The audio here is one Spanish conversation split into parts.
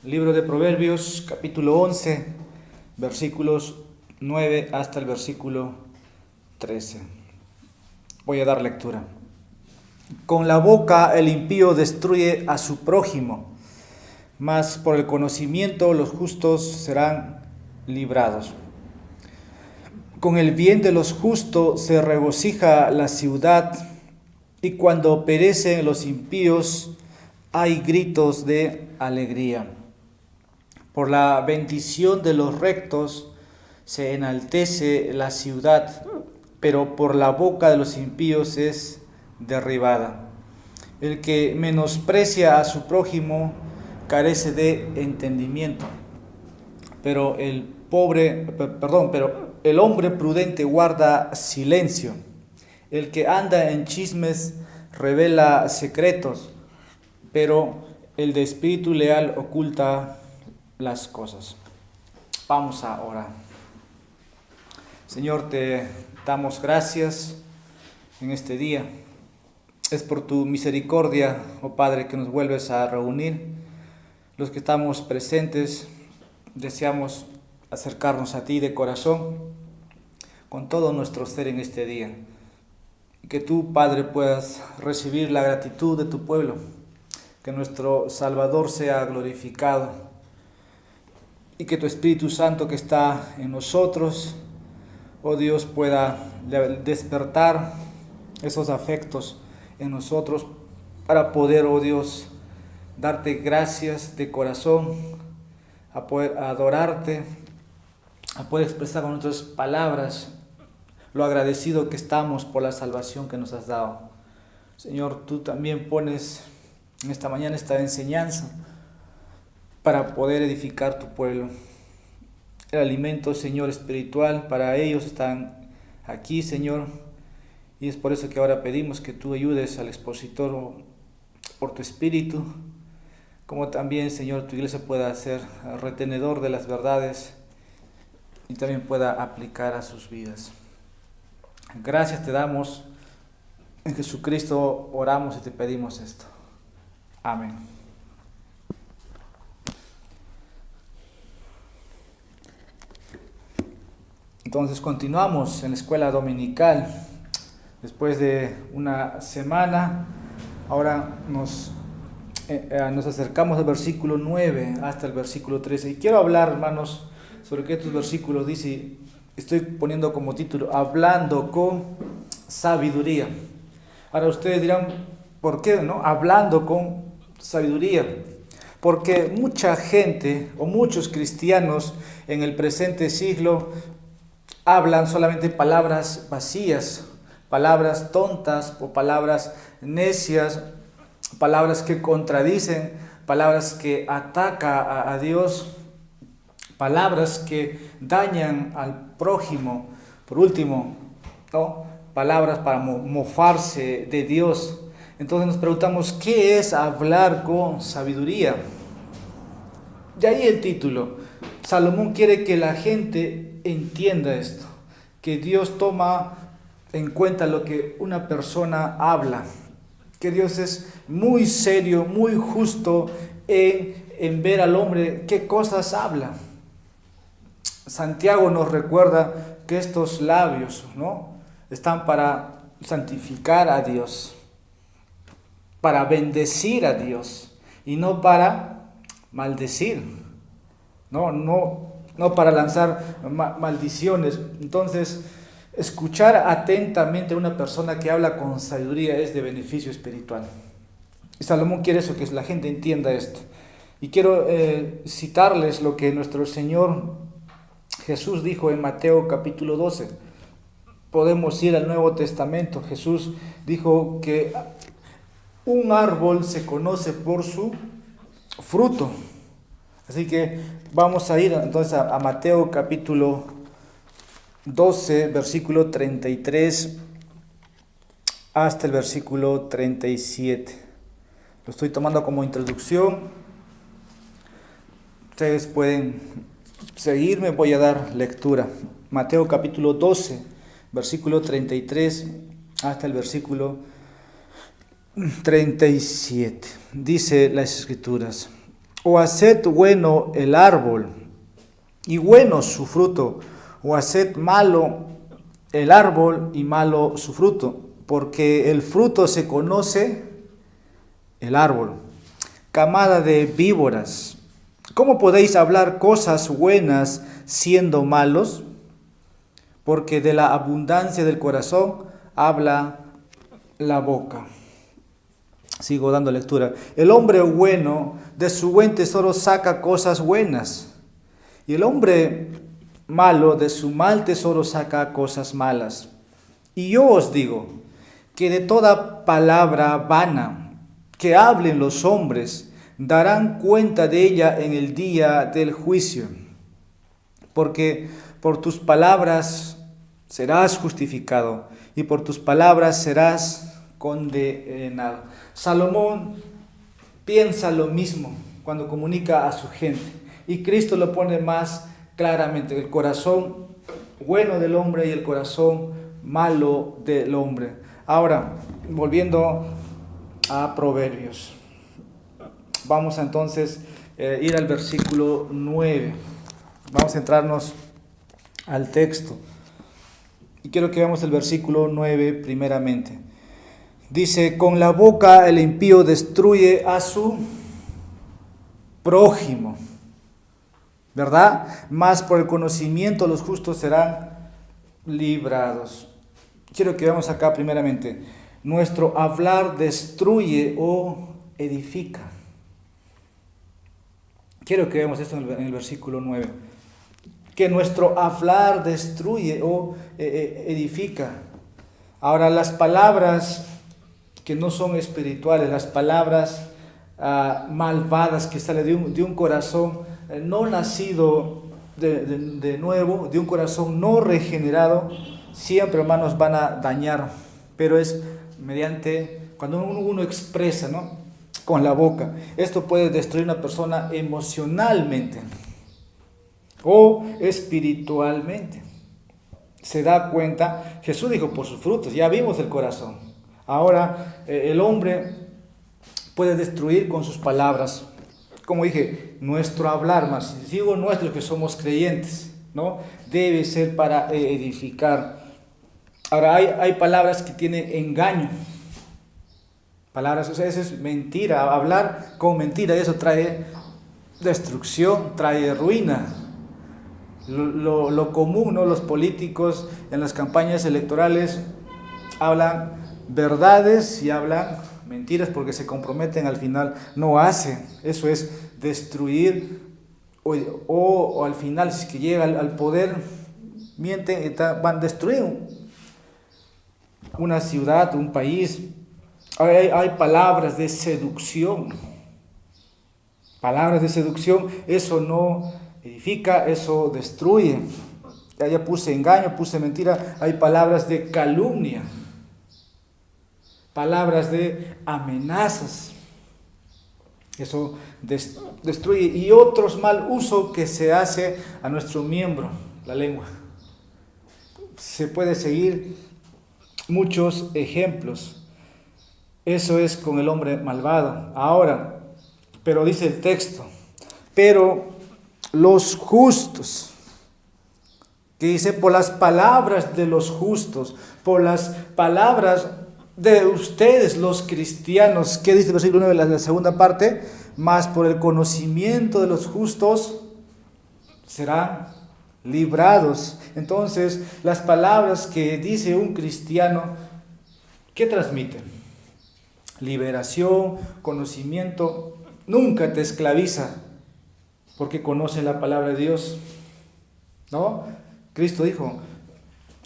Libro de Proverbios, capítulo 11, versículos 9 hasta el versículo 13. Voy a dar lectura. Con la boca el impío destruye a su prójimo, mas por el conocimiento los justos serán librados. Con el bien de los justos se regocija la ciudad, y cuando perecen los impíos hay gritos de alegría. Por la bendición de los rectos se enaltece la ciudad, pero por la boca de los impíos es derribada. El que menosprecia a su prójimo carece de entendimiento, pero el hombre prudente guarda silencio. El que anda en chismes revela secretos, pero el de espíritu leal oculta las cosas. Vamos a orar. Señor, te damos gracias en este día. Es por tu misericordia, oh Padre, que nos vuelves a reunir. Los que estamos presentes deseamos acercarnos a ti de corazón, con todo nuestro ser en este día. Que tú, Padre, puedas recibir la gratitud de tu pueblo, que nuestro Salvador sea glorificado, y que tu Espíritu Santo que está en nosotros, oh Dios, pueda despertar esos afectos en nosotros para poder, oh Dios, darte gracias de corazón, a poder adorarte, a poder expresar con nuestras palabras lo agradecido que estamos por la salvación que nos has dado. Señor, tú también pones en esta mañana esta enseñanza para poder edificar tu pueblo. El alimento, Señor, espiritual para ellos están aquí, Señor, y es por eso que ahora pedimos que tú ayudes al expositor por tu espíritu, como también, Señor, tu iglesia pueda ser retenedor de las verdades y también pueda aplicar a sus vidas. Gracias te damos, en Jesucristo oramos y te pedimos esto. Amén. Entonces continuamos en la escuela dominical. Después de una semana, ahora nos acercamos al versículo 9 hasta el versículo 13. Y quiero hablar, hermanos, sobre qué estos versículos dice. Estoy poniendo como título, hablando con sabiduría. Ahora ustedes dirán, ¿por qué no? Hablando con sabiduría. Porque mucha gente o muchos cristianos en el presente siglo hablan solamente palabras vacías, palabras tontas o palabras necias, palabras que contradicen, palabras que atacan a Dios, palabras que dañan al prójimo. Por último, ¿no? Palabras para mofarse de Dios. Entonces nos preguntamos, ¿qué es hablar con sabiduría? De ahí el título. Salomón quiere que la gente entienda esto, que Dios toma en cuenta lo que una persona habla, que Dios es muy serio, muy justo en ver al hombre qué cosas habla. Santiago nos recuerda que estos labios, ¿no?, están para santificar a Dios, para bendecir a Dios y no para maldecir, no para lanzar maldiciones. Entonces, escuchar atentamente a una persona que habla con sabiduría es de beneficio espiritual. Y Salomón quiere eso, que la gente entienda esto. Y quiero citarles lo que nuestro Señor Jesús dijo en Mateo capítulo 12. Podemos ir al Nuevo Testamento. Jesús dijo que un árbol se conoce por su fruto. Así que vamos a ir entonces a Mateo capítulo 12, versículo 33 hasta el versículo 37. Lo estoy tomando como introducción. Ustedes pueden seguirme, voy a dar lectura. Mateo capítulo 12, versículo 33 hasta el versículo 37. Dice las Escrituras: O haced bueno el árbol, y bueno su fruto, o haced malo el árbol, y malo su fruto, porque el fruto se conoce el árbol. Camada de víboras, ¿cómo podéis hablar cosas buenas siendo malos? Porque de la abundancia del corazón habla la boca. Sigo dando lectura. El hombre bueno de su buen tesoro saca cosas buenas, y el hombre malo de su mal tesoro saca cosas malas. Y yo os digo que de toda palabra vana que hablen los hombres, darán cuenta de ella en el día del juicio. Porque por tus palabras serás justificado, y por tus palabras serás condenado. Salomón piensa lo mismo cuando comunica a su gente, y Cristo lo pone más claramente: el corazón bueno del hombre y el corazón malo del hombre. Ahora, volviendo a Proverbios, vamos a entonces ir al versículo 9. Vamos a centrarnos al texto, y quiero que veamos el versículo 9 primeramente. Dice: con la boca el impío destruye a su prójimo, ¿verdad? Mas por el conocimiento los justos serán librados. Quiero que veamos acá primeramente: nuestro hablar destruye o edifica. Quiero que veamos esto en el versículo 9. Que nuestro hablar destruye o edifica. Ahora, las palabras que no son espirituales, las palabras malvadas que salen de un corazón no nacido de nuevo, de un corazón no regenerado, siempre, hermanos, van a dañar. Pero es mediante, cuando uno expresa, ¿no?, con la boca. Esto puede destruir a una persona emocionalmente o espiritualmente. Se da cuenta, Jesús dijo: por sus frutos, ya vimos el corazón. Ahora el hombre puede destruir con sus palabras. Como dije, nuestro hablar, más si digo nuestro, que somos creyentes, ¿no?, debe ser para edificar. Ahora hay palabras que tienen engaño. Palabras, o sea, eso es mentira. Hablar con mentira, eso trae destrucción, trae ruina. Lo común, ¿no? Los políticos en las campañas electorales hablan verdades y hablan mentiras porque se comprometen, al final no hacen. Eso es destruir, o al final, si es que llega al poder, mienten, van a destruir una ciudad, un país. Hay palabras de seducción. Palabras de seducción, eso no edifica, eso destruye. Ya puse engaño, puse mentira. Hay palabras de calumnia, palabras de amenazas. Eso destruye. Y otros mal uso que se hace a nuestro miembro, la lengua. Se puede seguir muchos ejemplos. Eso es con el hombre malvado. Ahora, pero dice el texto: pero los justos, que dice, por las palabras de los justos, por las palabras de ustedes los cristianos, ¿qué dice el versículo 9, la segunda parte? Mas por el conocimiento de los justos serán librados. Entonces, las palabras que dice un cristiano, ¿qué transmiten? Liberación, conocimiento. Nunca te esclaviza, porque conoce la palabra de Dios, ¿no? Cristo dijo: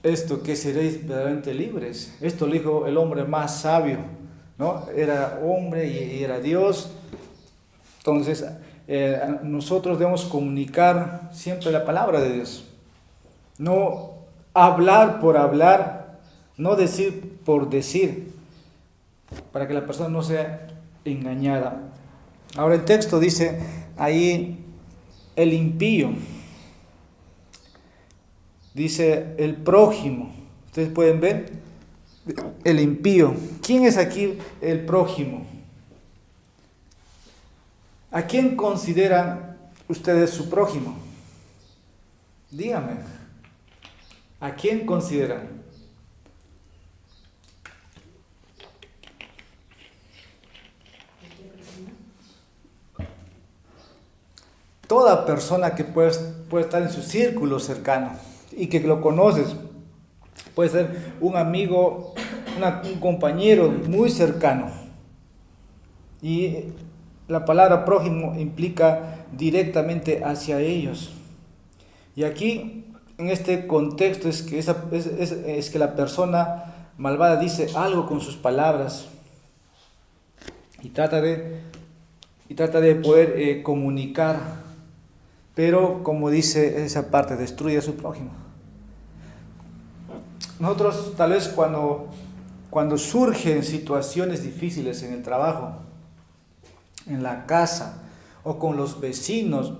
esto, que seréis verdaderamente libres. Esto lo dijo el hombre más sabio, ¿no? Era hombre y era Dios. Entonces, nosotros debemos comunicar siempre la palabra de Dios. No hablar por hablar, no decir por decir, para que la persona no sea engañada. Ahora el texto dice ahí: el impío. Dice el prójimo. Ustedes pueden ver el impío. ¿Quién es aquí el prójimo? ¿A quién consideran ustedes su prójimo? Dígame, ¿a quién consideran? Toda persona que puede estar en su círculo cercano y que lo conoces. Puede ser un amigo, un compañero muy cercano. Y la palabra prójimo implica directamente hacia ellos. Y aquí, en este contexto, es que la persona malvada dice algo con sus palabras y trata de poder comunicar, pero como dice esa parte, destruye a su prójimo. Nosotros tal vez cuando surgen situaciones difíciles en el trabajo, en la casa o con los vecinos,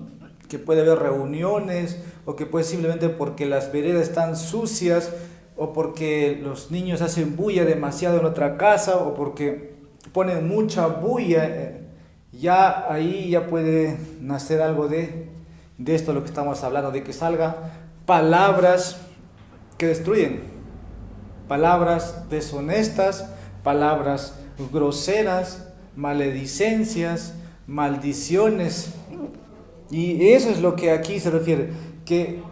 que puede haber reuniones o que puede simplemente porque las veredas están sucias o porque los niños hacen bulla demasiado en otra casa o porque ponen mucha bulla, ya ahí ya puede nacer algo de esto lo que estamos hablando, de que salgan palabras que destruyen, palabras deshonestas, palabras groseras, maledicencias, maldiciones. Y eso es lo que aquí se refiere, que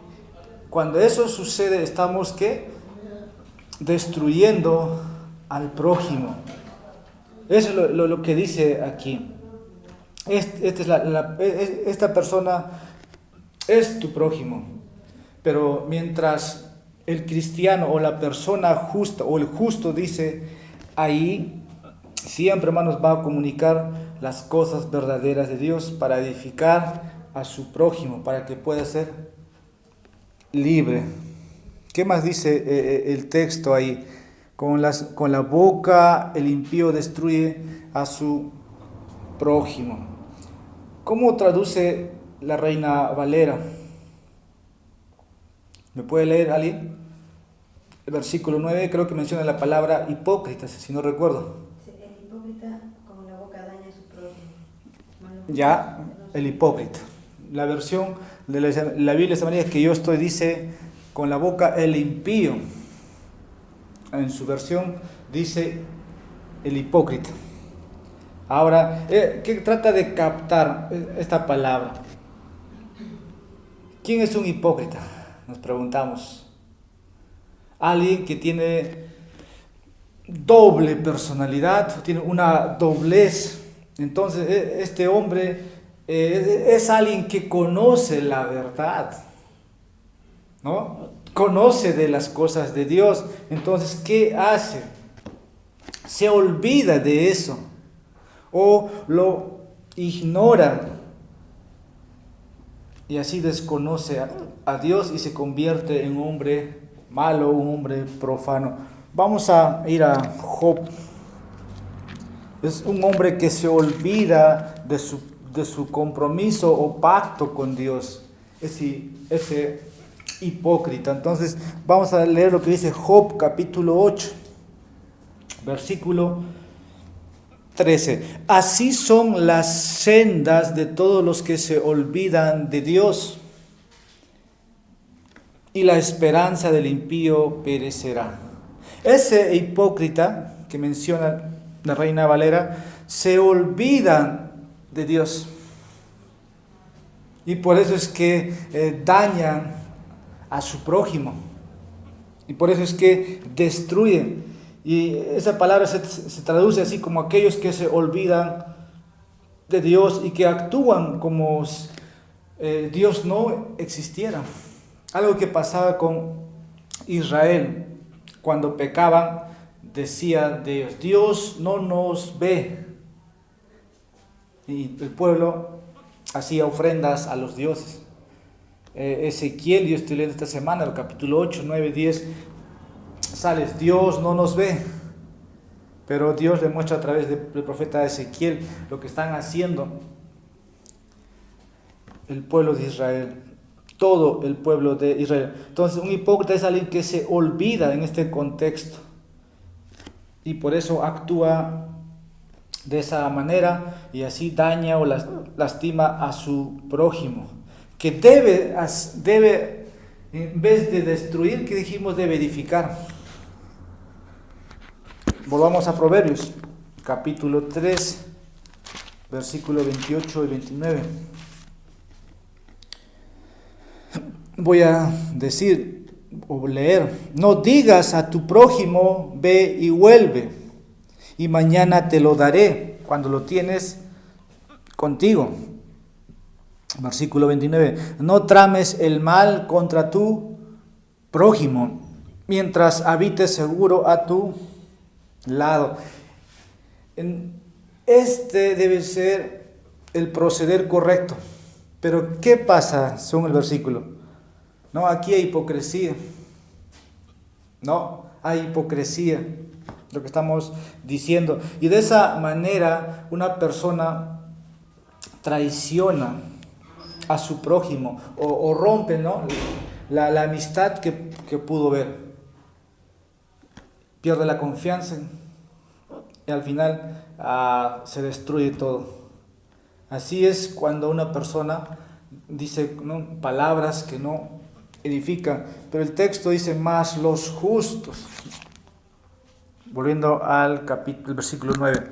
cuando eso sucede estamos ¿qué? Destruyendo al prójimo. Eso es lo que dice aquí. Esta persona es tu prójimo, pero mientras el cristiano o la persona justa o el justo dice, ahí siempre, hermanos, va a comunicar las cosas verdaderas de Dios para edificar a su prójimo, para que pueda ser libre. ¿Qué más dice el texto ahí? Con la boca el impío destruye a su prójimo. ¿Cómo traduce la Reina Valera? ¿Me puede leer alguien? El versículo 9 creo que menciona la palabra hipócrita, si no recuerdo. El hipócrita con la boca daña a su prójimo. Ya, el hipócrita. La versión de la Biblia de María que yo estoy dice con la boca el impío. En su versión dice el hipócrita. Ahora, ¿qué trata de captar esta palabra? ¿Quién es un hipócrita? Nos preguntamos. Alguien que tiene doble personalidad, tiene una doblez. Entonces, este hombre es alguien que conoce la verdad, ¿no? Conoce de las cosas de Dios. Entonces, ¿qué hace? Se olvida de eso o lo ignora y así desconoce a Dios y se convierte en un hombre malo, un hombre profano. Vamos a ir a Job. Es un hombre que se olvida de su compromiso o pacto con Dios. Ese hipócrita. Entonces vamos a leer lo que dice Job capítulo 8, versículo 13. Así son las sendas de todos los que se olvidan de Dios, y la esperanza del impío perecerá. Ese hipócrita que menciona la Reina Valera se olvidan de Dios. Y por eso es que dañan a su prójimo. Y por eso es que destruyen. Y esa palabra se traduce así como aquellos que se olvidan de Dios y que actúan como Dios no existiera. Algo que pasaba con Israel cuando pecaban, decía de ellos, Dios no nos ve. Y el pueblo hacía ofrendas a los dioses. Ezequiel, yo estoy leyendo esta semana, el capítulo 8, 9, 10, sales, Dios no nos ve. Pero Dios le muestra a través del profeta Ezequiel lo que están haciendo el pueblo de Israel. Todo el pueblo de Israel. Entonces, un hipócrita es alguien que se olvida en este contexto y por eso actúa de esa manera y así daña o lastima a su prójimo, que debe, en vez de destruir, que dijimos, debe edificar. Volvamos a Proverbios, capítulo 3, versículos 28 y 29. Voy a decir o leer: no digas a tu prójimo, ve y vuelve, y mañana te lo daré, cuando lo tienes contigo. Versículo 29. No trames el mal contra tu prójimo, mientras habites seguro a tu lado. Este debe ser el proceder correcto. Pero ¿qué pasa según el versículo? No, aquí hay hipocresía. No, hay hipocresía, lo que estamos diciendo. Y de esa manera una persona traiciona a su prójimo o rompe, ¿no?, la amistad que pudo ver. Pierde la confianza y al final se destruye todo. Así es cuando una persona dice, ¿no?, palabras que no edifican, pero el texto dice: más los justos. Volviendo al capítulo, versículo 9.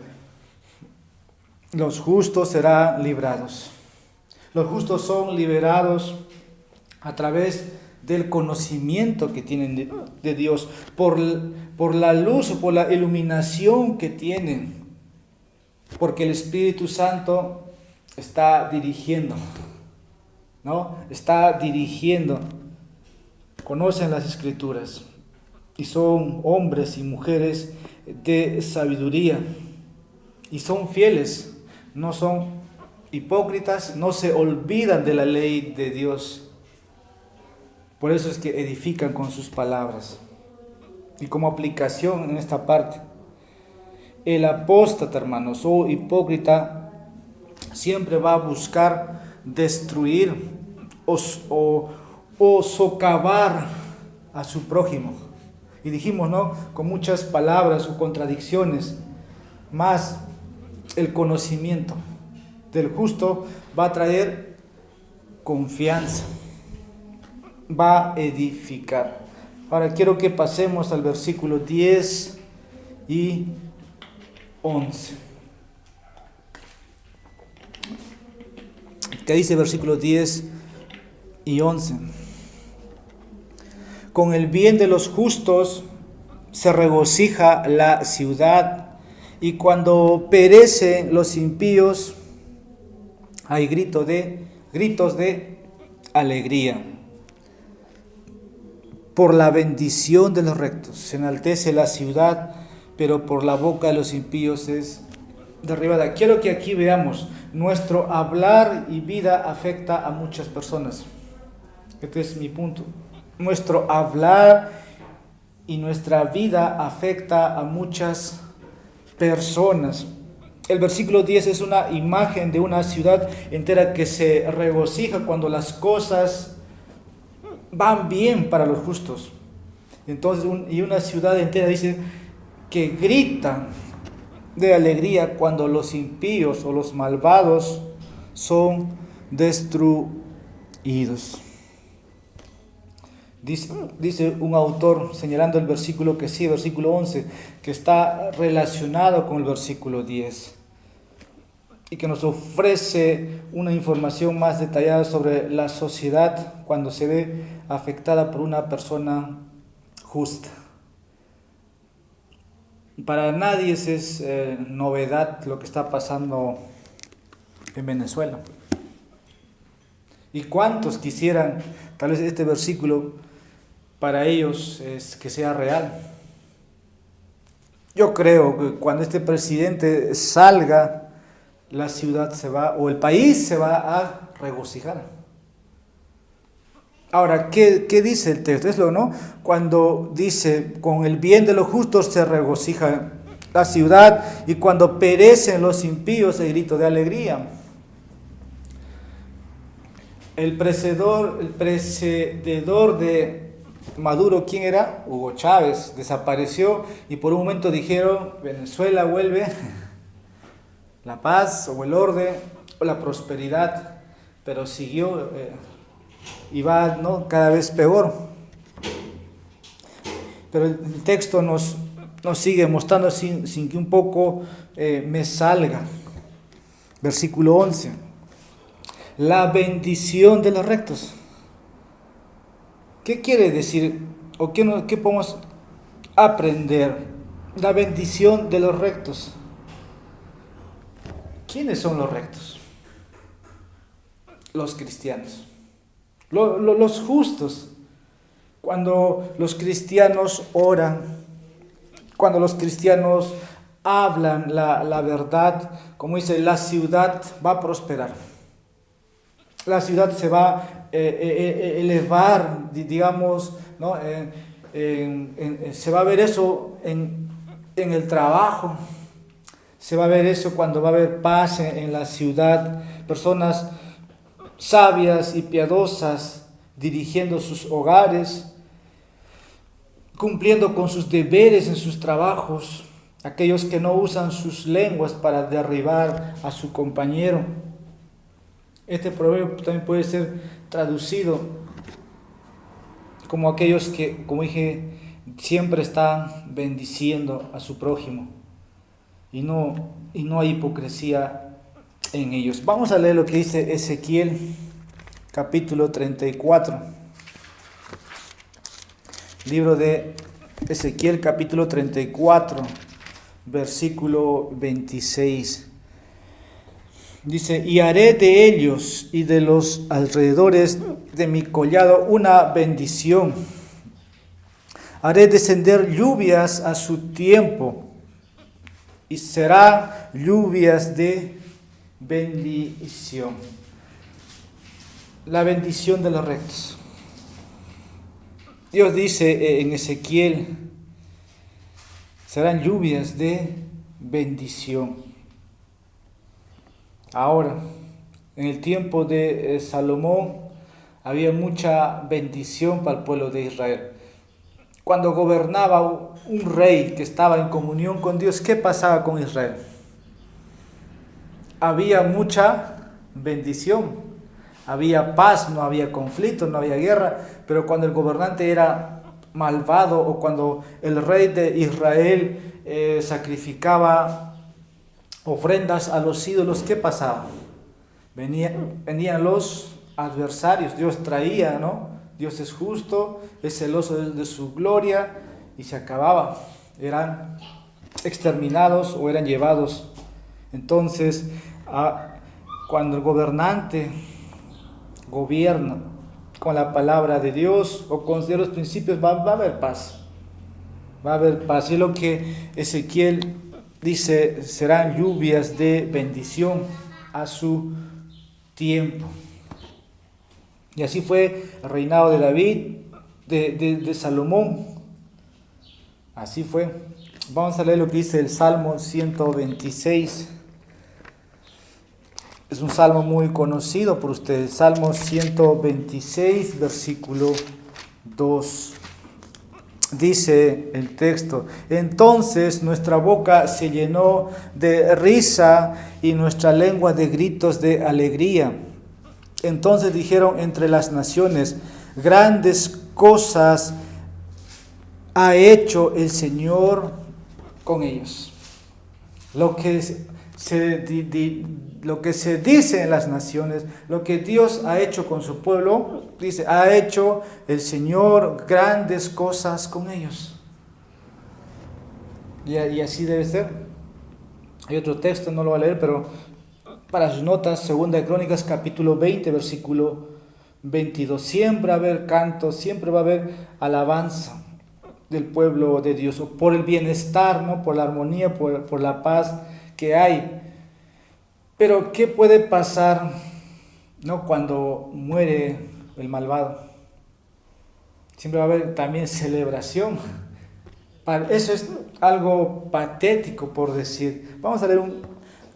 Los justos serán librados. Los justos son liberados a través del conocimiento que tienen de Dios, por la luz o por la iluminación que tienen, porque el Espíritu Santo está dirigiendo, ¿no? Está dirigiendo. Conocen las Escrituras y son hombres y mujeres de sabiduría y son fieles, no son hipócritas, no se olvidan de la ley de Dios. Por eso es que edifican con sus palabras. Y como aplicación en esta parte, el apóstata, hermanos, o hipócrita, siempre va a buscar destruir o socavar a su prójimo. Y dijimos, ¿no?, con muchas palabras o contradicciones, más el conocimiento del justo va a traer confianza, va a edificar. Ahora quiero que pasemos al versículo 10 y 11. ¿Qué dice versículo 10 y 11? Con el bien de los justos se regocija la ciudad, y cuando perecen los impíos hay gritos de alegría. Por la bendición de los rectos se enaltece la ciudad, pero por la boca de los impíos es derribada. Quiero que aquí veamos, nuestro hablar y vida afecta a muchas personas. Este es mi punto. Nuestro hablar y nuestra vida afecta a muchas personas. El versículo 10 es una imagen de una ciudad entera que se regocija cuando las cosas van bien para los justos. Entonces, y una ciudad entera dice que grita de alegría cuando los impíos o los malvados son destruidos. Dice un autor, señalando el versículo que sí, versículo 11, que está relacionado con el versículo 10 y que nos ofrece una información más detallada sobre la sociedad cuando se ve afectada por una persona justa. Para nadie es novedad lo que está pasando en Venezuela. ¿Y cuántos quisieran, tal vez este versículo para ellos es que sea real? Yo creo que cuando este presidente salga, la ciudad se va, o el país se va a regocijar. Ahora, ¿qué dice el texto? Es lo, ¿no? Cuando dice, con el bien de los justos se regocija la ciudad, y cuando perecen los impíos hay grito de alegría. El precededor de Maduro, ¿quién era? Hugo Chávez, desapareció y por un momento dijeron, Venezuela vuelve la paz o el orden, la prosperidad, pero siguió y va, ¿no?, cada vez peor. Pero el texto nos sigue mostrando sin que un poco me salga. Versículo 11. La bendición de los rectos. ¿Qué quiere decir? ¿O qué podemos aprender? La bendición de los rectos. ¿Quiénes son los rectos? Los cristianos. Los justos. Cuando los cristianos oran, cuando los cristianos hablan la verdad, como dice, la ciudad va a prosperar. La ciudad se va a elevar, digamos, ¿no? Se va a ver eso en el trabajo. Se va a ver eso cuando va a haber paz en la ciudad. Personas sabias y piadosas dirigiendo sus hogares, cumpliendo con sus deberes en sus trabajos, aquellos que no usan sus lenguas para derribar a su compañero. Este proverbio también puede ser traducido como aquellos que, como dije, siempre están bendiciendo a su prójimo y no hay hipocresía en ellos. Vamos a leer lo que dice Ezequiel, capítulo 34. Libro de Ezequiel, capítulo 34, versículo 26. Dice: y haré de ellos y de los alrededores de mi collado una bendición. Haré descender lluvias a su tiempo, y será lluvias de bendición. La bendición de los rectos. Dios dice en Ezequiel, serán lluvias de bendición. Ahora, en el tiempo de Salomón había mucha bendición para el pueblo de Israel. Cuando gobernaba un rey que estaba en comunión con Dios, ¿qué pasaba con Israel? Había mucha bendición. Había paz, no había conflicto, no había guerra, pero cuando el gobernante era malvado o cuando el rey de Israel sacrificaba ofrendas a los ídolos, ¿qué pasaba? Venían los adversarios, Dios traía, ¿no? Dios es justo, es celoso de su gloria y se acababa. Eran exterminados o eran llevados. Entonces, cuando el gobernante gobierna con la palabra de Dios o con los principios, va a haber paz. Va a haber paz. Y lo que Ezequiel dice, serán lluvias de bendición a su tiempo. Y así fue el reinado de David, de Salomón. Así fue. Vamos a leer lo que dice el Salmo 126. Es un salmo muy conocido por ustedes. Salmo 126, versículo 2. Dice el texto: entonces nuestra boca se llenó de risa y nuestra lengua de gritos de alegría. Entonces dijeron entre las naciones: grandes cosas ha hecho el Señor con ellos. Lo que se dice en las naciones, lo que Dios ha hecho con su pueblo, dice: ha hecho el Señor grandes cosas con ellos. Y así debe ser. Hay otro texto, no lo voy a leer, pero para sus notas, 2 de Crónicas, capítulo 20, versículo 22. Siempre va a haber canto, siempre va a haber alabanza del pueblo de Dios, por el bienestar, ¿no? Por la armonía, por la paz que hay. Pero ¿qué puede pasar, ¿no?, cuando muere el malvado? Siempre va a haber también celebración. Eso es algo patético, por decir. Vamos a leer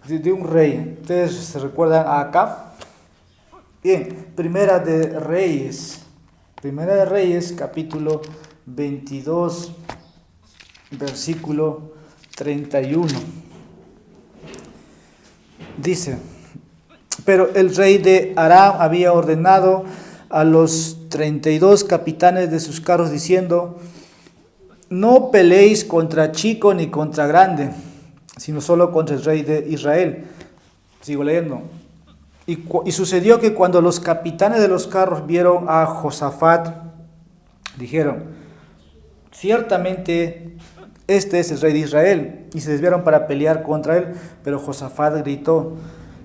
de un rey. ¿Ustedes se recuerdan a Acab? Bien, Primera de Reyes, capítulo 22, versículo 31. Dice: Pero el rey de Aram había ordenado a los 32 capitanes de sus carros diciendo: no peleéis contra chico ni contra grande, sino solo contra el rey de Israel. Sigo leyendo. Y sucedió que cuando los capitanes de los carros vieron a Josafat, dijeron: ciertamente este es el rey de Israel. Y se desviaron para pelear contra él, pero Josafat gritó.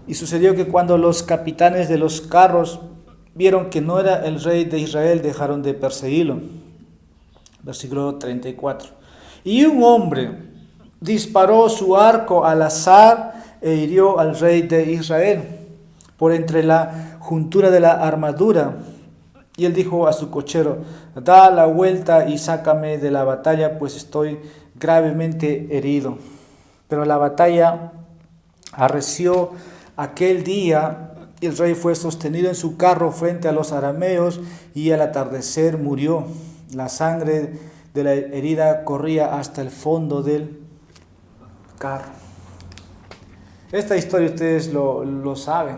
Y sucedió que cuando los capitanes de los carros vieron que no era el rey de Israel, dejaron de perseguirlo. Versículo 34. Y un hombre disparó su arco al azar e hirió al rey de Israel por entre la juntura de la armadura. Y él dijo a su cochero: da la vuelta y sácame de la batalla, pues estoy gravemente herido. Pero la batalla arreció aquel día, y el rey fue sostenido en su carro frente a los arameos, y al atardecer murió. La sangre de la herida corría hasta el fondo del carro. Esta historia ustedes lo saben,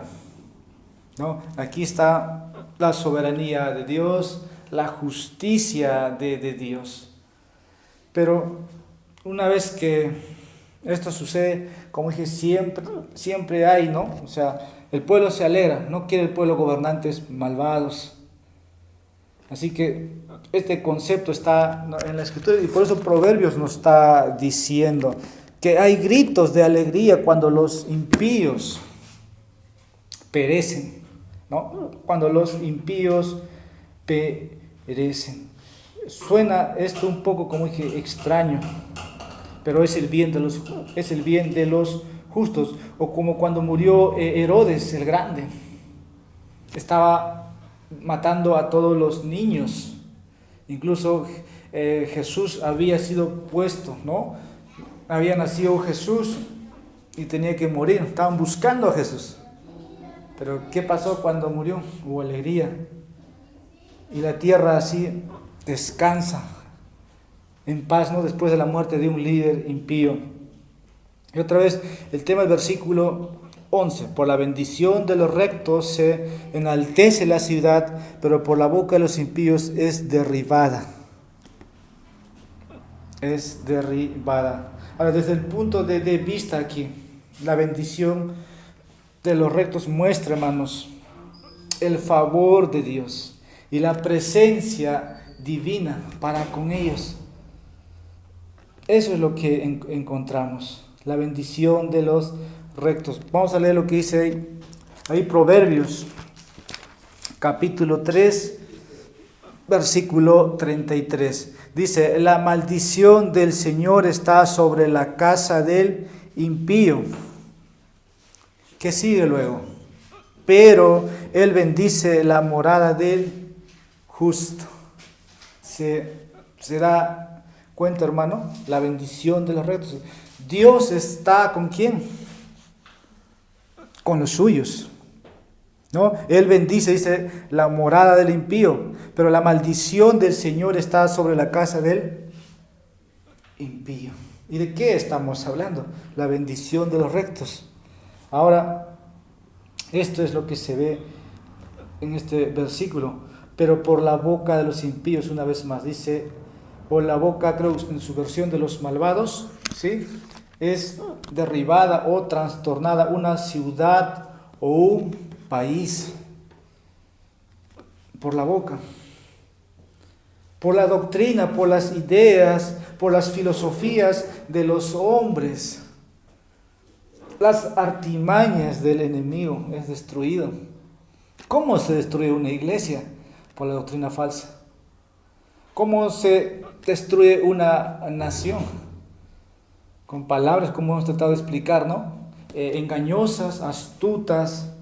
¿no? Aquí está la soberanía de Dios, la justicia de Dios. Pero una vez que esto sucede, como dije, siempre hay, ¿no? O sea, el pueblo se alegra, no quiere el pueblo gobernantes malvados. Así que este concepto está en la Escritura, y por eso Proverbios nos está diciendo que hay gritos de alegría cuando los impíos perecen, ¿no? Cuando los impíos perecen. Suena esto un poco, como dije, extraño, pero es el bien de los justos. O como cuando murió Herodes el Grande, estaba matando a todos los niños. Incluso Jesús había sido puesto, ¿no? Había nacido Jesús y tenía que morir. Estaban buscando a Jesús. Pero ¿qué pasó cuando murió? Hubo alegría. Y la tierra así descansa en paz, ¿no? Después de la muerte de un líder impío. Y otra vez el tema del versículo 11. Por la bendición de los rectos se enaltece la ciudad, pero por la boca de los impíos es derribada. Es derribada. Ahora, desde el punto de vista aquí, la bendición de los rectos muestra, hermanos, el favor de Dios y la presencia divina para con ellos. Eso es lo que encontramos, la bendición de los rectos. Vamos a leer lo que dice ahí Proverbios, capítulo 3, versículo 33. Dice: la maldición del Señor está sobre la casa del impío. ¿Qué sigue luego? Pero Él bendice la morada del justo. ¿Se da cuenta, hermano? La bendición de los rectos. Dios está ¿con quién? Con los suyos, ¿no? Él bendice, dice, la morada del impío, pero la maldición del Señor está sobre la casa del impío. ¿Y de qué estamos hablando? La bendición de los rectos. Ahora, esto es lo que se ve en este versículo. Pero por la boca de los impíos, una vez más, dice, o la boca, creo en su versión, de los malvados, ¿sí? Es derribada o trastornada una ciudad o un país. Por la boca. Por la doctrina, por las ideas, por las filosofías de los hombres. Las artimañas del enemigo es destruido. ¿Cómo se destruye una iglesia? Por la doctrina falsa. ¿Cómo se destruye una nación? Con palabras, como hemos tratado de explicar, ¿no? Engañosas, astutas.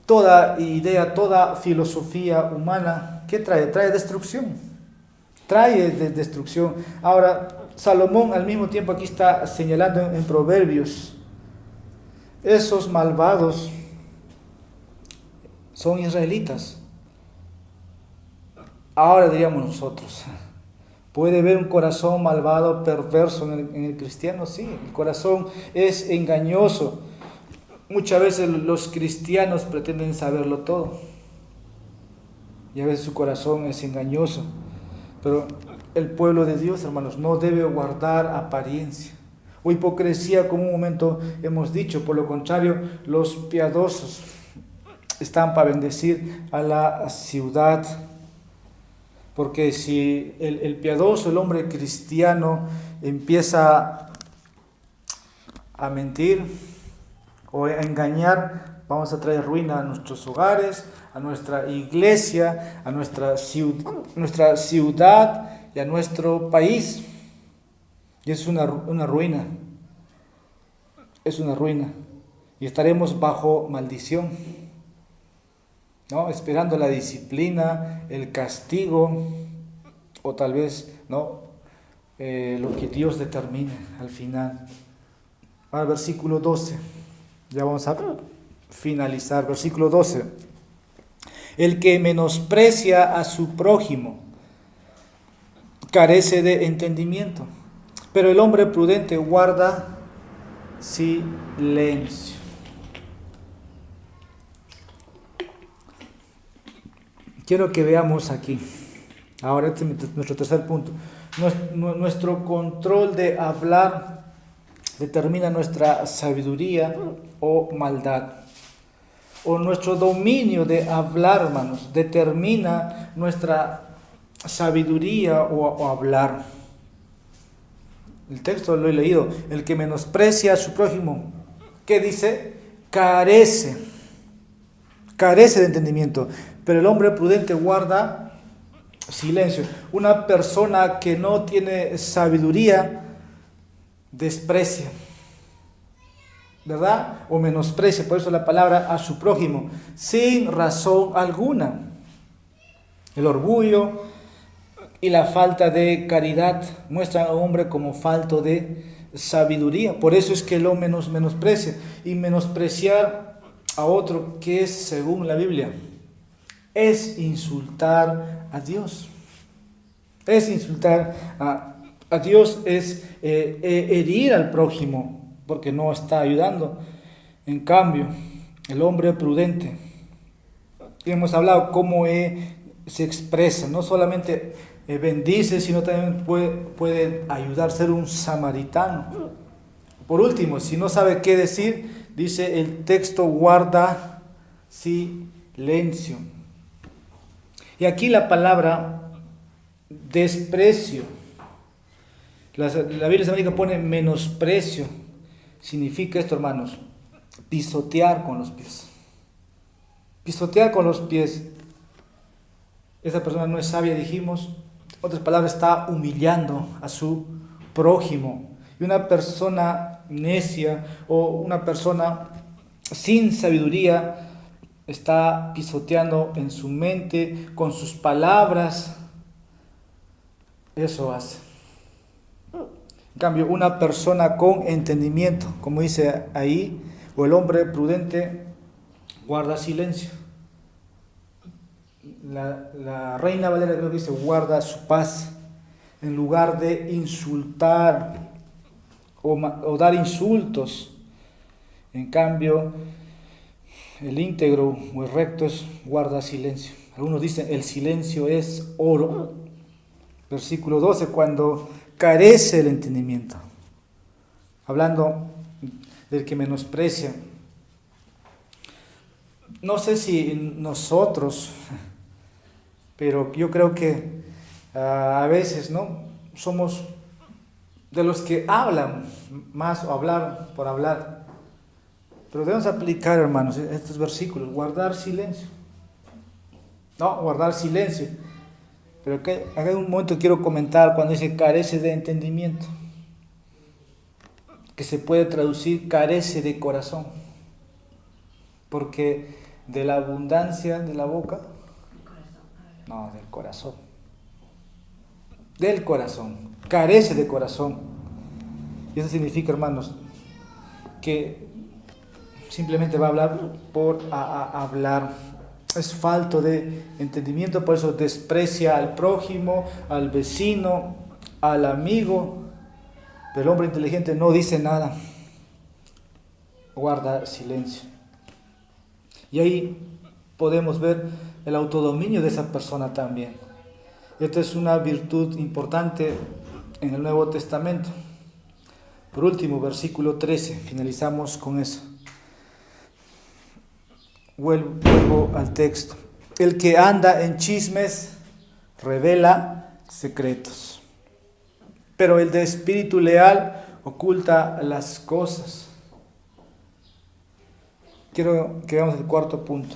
Toda idea, toda filosofía humana, ¿qué trae? Trae destrucción. Trae destrucción. Ahora, Salomón al mismo tiempo aquí está señalando en Proverbios, esos malvados son israelitas. Ahora diríamos nosotros, ¿puede haber un corazón malvado, perverso en el cristiano? Sí, el corazón es engañoso. Muchas veces los cristianos pretenden saberlo todo y a veces su corazón es engañoso, pero el pueblo de Dios, hermanos, no debe guardar apariencia o hipocresía, como un momento hemos dicho. Por lo contrario, los piadosos están para bendecir a la ciudad, porque si el piadoso, el hombre cristiano, empieza a mentir o a engañar, vamos a traer ruina a nuestros hogares, a nuestra iglesia, a nuestra ciudad y a nuestro país. Y es una ruina. Es una ruina. Y estaremos bajo maldición, ¿no? Esperando la disciplina, el castigo, o tal vez, ¿no? Lo que Dios determine al final. Ahora, versículo 12. Ya vamos a finalizar. Versículo 12. El que menosprecia a su prójimo carece de entendimiento, pero el hombre prudente guarda silencio. Quiero que veamos aquí. Ahora este es nuestro tercer punto. Nuestro control de hablar determina nuestra sabiduría o maldad. O nuestro dominio de hablar, hermanos, determina nuestra sabiduría o hablar. El texto lo he leído. El que menosprecia a su prójimo, ¿qué dice? Carece de entendimiento. Pero el hombre prudente guarda silencio. Una persona que no tiene sabiduría desprecia, ¿verdad? O menosprecia, por eso la palabra, a su prójimo, sin razón alguna. El orgullo y la falta de caridad muestran a un hombre como falto de sabiduría. Por eso es que lo menosprecia. Y menospreciar a otro, que es según la Biblia, es insultar a Dios. Es insultar a Dios, es herir al prójimo, porque no está ayudando. En cambio, el hombre prudente, y hemos hablado cómo se expresa, no solamente bendice, sino también puede ayudar, ser un samaritano. Por último, si no sabe qué decir, dice el texto, guarda silencio. Y aquí la palabra desprecio, la Biblia Samárica pone menosprecio. Significa esto, hermanos, pisotear con los pies. Pisotear con los pies. Esa persona no es sabia, dijimos. Otras palabras, está humillando a su prójimo. Y una persona necia o una persona sin sabiduría está pisoteando en su mente, con sus palabras. Eso hace. En cambio, una persona con entendimiento, como dice ahí, o el hombre prudente, guarda silencio. La Reina Valera creo que dice, guarda su paz, en lugar de insultar o dar insultos. En cambio, el íntegro o el recto guarda silencio. Algunos dicen, el silencio es oro. Versículo 12, cuando carece el entendimiento. Hablando del que menosprecia. No sé si nosotros, pero yo creo que a veces, ¿no?, somos de los que hablan más o hablar por hablar. Pero debemos aplicar, hermanos, estos versículos, guardar silencio. No, guardar silencio. Pero acá en un momento quiero comentar cuando dice carece de entendimiento, que se puede traducir carece de corazón. Porque de la abundancia de la boca, no, del corazón. Del corazón, carece de corazón. Y eso significa, hermanos, que simplemente va a hablar por hablar. Es falto de entendimiento, por eso desprecia al prójimo, al vecino, al amigo. Pero el hombre inteligente no dice nada. guarda silencio. Y ahí podemos ver el autodominio de esa persona también. Esta es una virtud importante en el Nuevo Testamento. Por último, versículo 13, finalizamos con eso. Vuelvo al texto. El que anda en chismes revela secretos, pero el de espíritu leal oculta las cosas. Quiero que veamos el cuarto punto.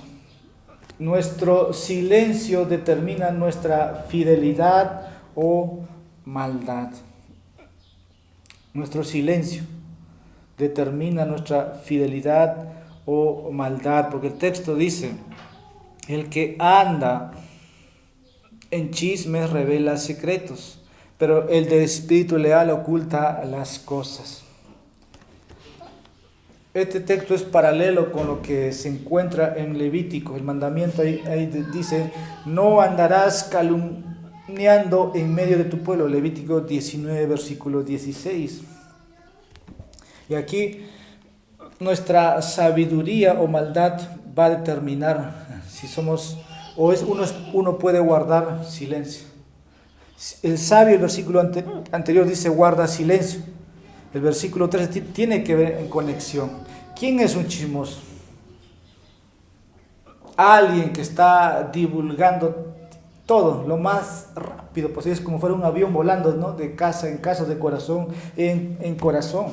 Nuestro silencio determina nuestra fidelidad o maldad. Nuestro silencio determina nuestra fidelidad o maldad, porque el texto dice, el que anda en chismes revela secretos, pero el de espíritu leal oculta las cosas. Este texto es paralelo con lo que se encuentra en Levítico. El mandamiento ahí dice, no andarás calumniando en medio de tu pueblo. Levítico 19, versículo 16. Y aquí nuestra sabiduría o maldad va a determinar si somos, uno puede guardar silencio. El sabio, el versículo anterior dice guarda silencio. El versículo 13 tiene que ver en conexión. ¿Quién es un chismoso? Alguien que está divulgando todo lo más rápido posible, es como fuera un avión volando, ¿no? De casa en casa, de corazón en corazón.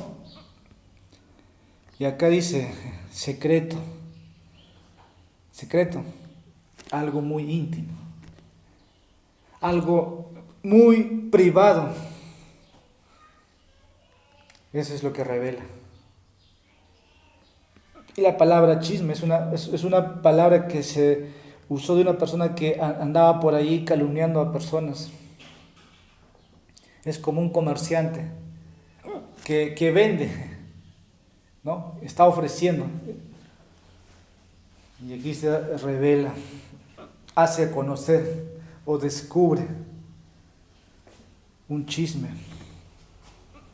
Y acá dice secreto, algo muy íntimo, algo muy privado. Eso es lo que revela. Y la palabra chisme es una palabra que se usó de una persona que andaba por ahí calumniando a personas. Es como un comerciante que vende, ¿no? Está ofreciendo. Y aquí se revela, hace conocer o descubre un chisme.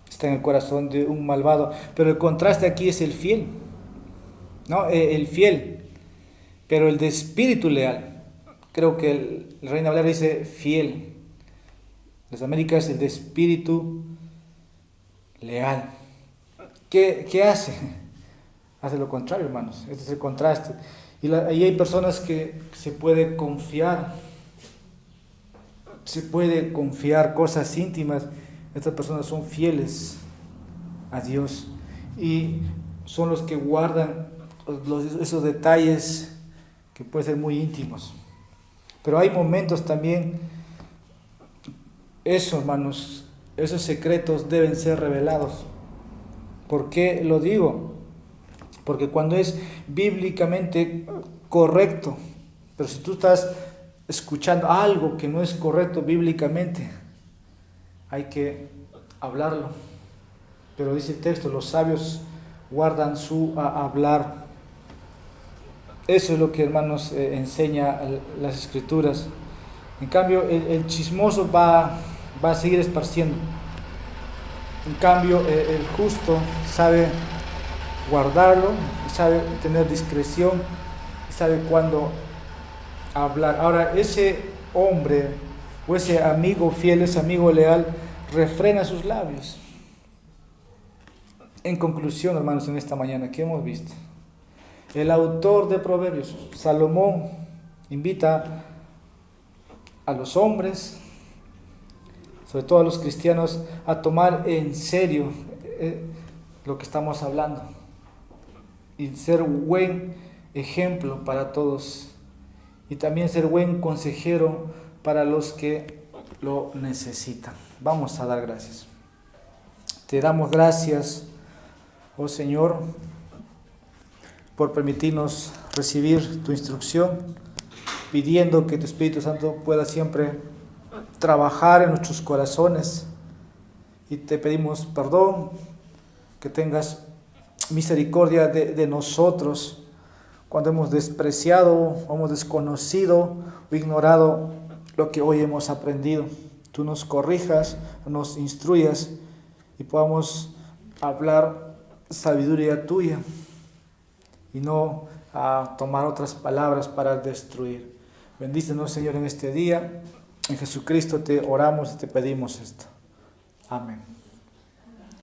Está en el corazón de un malvado. Pero el contraste aquí es el fiel, ¿no? El fiel, pero el de espíritu leal. Creo que el Reina Valera dice fiel. Las Américas, el de espíritu leal. ¿Qué hace? Hace lo contrario, hermanos. Este es el contraste. Y ahí hay personas que se puede confiar cosas íntimas. Estas personas son fieles a Dios y son los que guardan esos detalles que pueden ser muy íntimos. Pero hay momentos también, eso, hermanos, esos secretos deben ser revelados. ¿Por qué lo digo? Porque cuando es bíblicamente correcto, pero si tú estás escuchando algo que no es correcto bíblicamente, hay que hablarlo. Pero dice el texto, los sabios guardan su hablar. Eso es lo que, hermanos, enseña las Escrituras. En cambio, el chismoso va a seguir esparciendo. En cambio, el justo sabe guardarlo, sabe tener discreción, sabe cuándo hablar. Ahora, ese hombre o ese amigo fiel, ese amigo leal, refrena sus labios. En conclusión, hermanos, en esta mañana, ¿qué hemos visto? El autor de Proverbios, Salomón, invita a los hombres, sobre todo a los cristianos, a tomar en serio lo que estamos hablando y ser buen ejemplo para todos y también ser buen consejero para los que lo necesitan. Vamos a dar gracias. Te damos gracias, oh Señor, por permitirnos recibir tu instrucción, pidiendo que tu Espíritu Santo pueda siempre trabajar en nuestros corazones. Y te pedimos perdón, que tengas misericordia de nosotros cuando hemos despreciado, o hemos desconocido o ignorado lo que hoy hemos aprendido. Tú nos corrijas, nos instruyas y podamos hablar sabiduría tuya y no a tomar otras palabras para destruir. Bendícenos, Señor, en este día. En Jesucristo te oramos y te pedimos esto. Amén.